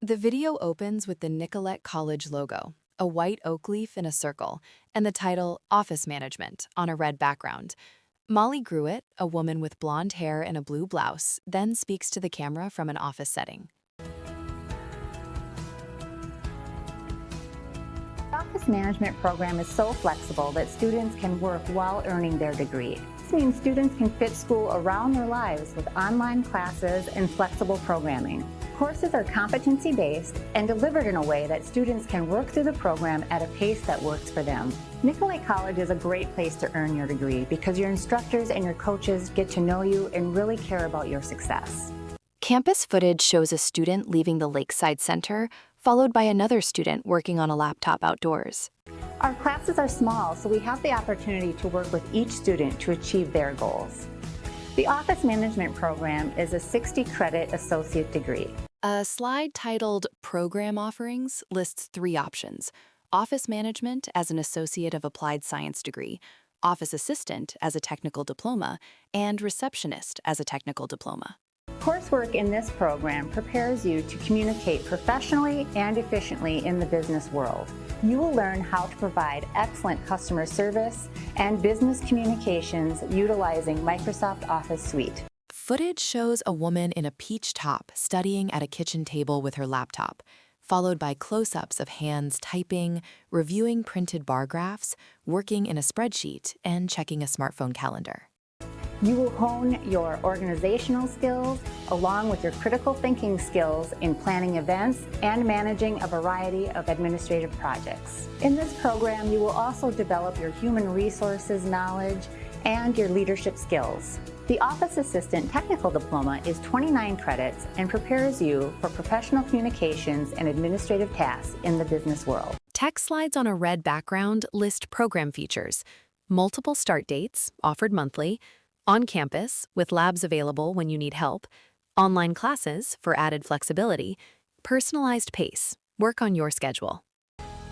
The video opens with the Nicollet College logo, a white oak leaf in a circle, and the title Office Management on a red background. Molly Gruitt, a woman with blonde hair and a blue blouse, then speaks to the camera from an office setting. The Office Management program is so flexible that students can work while earning their degree. This means students can fit school around their lives with online classes and flexible programming. Courses are competency-based and delivered in a way that students can work through the program at a pace that works for them. Nicollet College is a great place to earn your degree because your instructors and your coaches get to know you and really care about your success. Campus footage shows a student leaving the Lakeside Center, followed by another student working on a laptop outdoors. Our classes are small, so we have the opportunity to work with each student to achieve their goals. The Office Management program is a 60-credit associate degree. A slide titled Program Offerings lists 3 options: Office Management as an Associate of Applied Science degree, Office Assistant as a technical diploma, and Receptionist as a technical diploma. Coursework in this program prepares you to communicate professionally and efficiently in the business world. You will learn how to provide excellent customer service and business communications utilizing Microsoft Office Suite. Footage shows a woman in a peach top studying at a kitchen table with her laptop, followed by close-ups of hands typing, reviewing printed bar graphs, working in a spreadsheet, and checking a smartphone calendar. You will hone your organizational skills along with your critical thinking skills in planning events and managing a variety of administrative projects. In this program, you will also develop your human resources knowledge and your leadership skills. The Office Assistant Technical Diploma is 29 credits and prepares you for professional communications and administrative tasks in the business world. Text slides on a red background list program features: multiple start dates, offered monthly, on campus, with labs available when you need help, online classes for added flexibility, personalized pace, work on your schedule.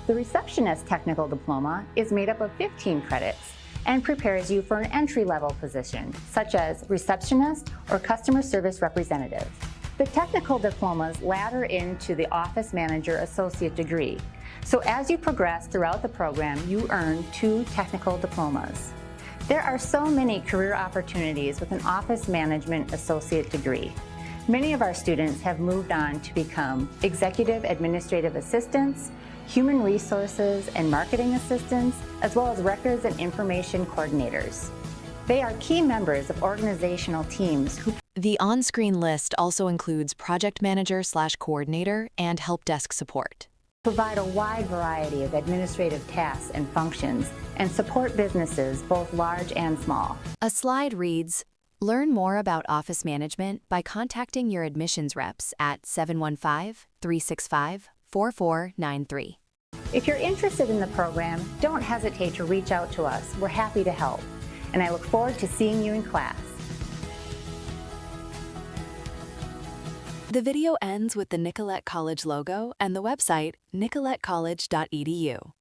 The Receptionist Technical Diploma is made up of 15 credits and prepares you for an entry-level position, such as receptionist or customer service representative. The technical diplomas ladder into the Office Manager Associate degree, so as you progress throughout the program, you earn 2 technical diplomas. There are so many career opportunities with an Office Management Associate degree. Many of our students have moved on to become Executive Administrative Assistants, Human Resources and Marketing Assistants, as well as Records and Information Coordinators. They are key members of organizational teams who... The on-screen list also includes project manager/coordinator and help desk support. Provide a wide variety of administrative tasks and functions and support businesses both large and small. A slide reads, "Learn more about office management by contacting your admissions reps at 715-365-4493. If you're interested in the program, don't hesitate to reach out to us. We're happy to help. And I look forward to seeing you in class. The video ends with the Nicollet College logo and the website nicolletcollege.edu.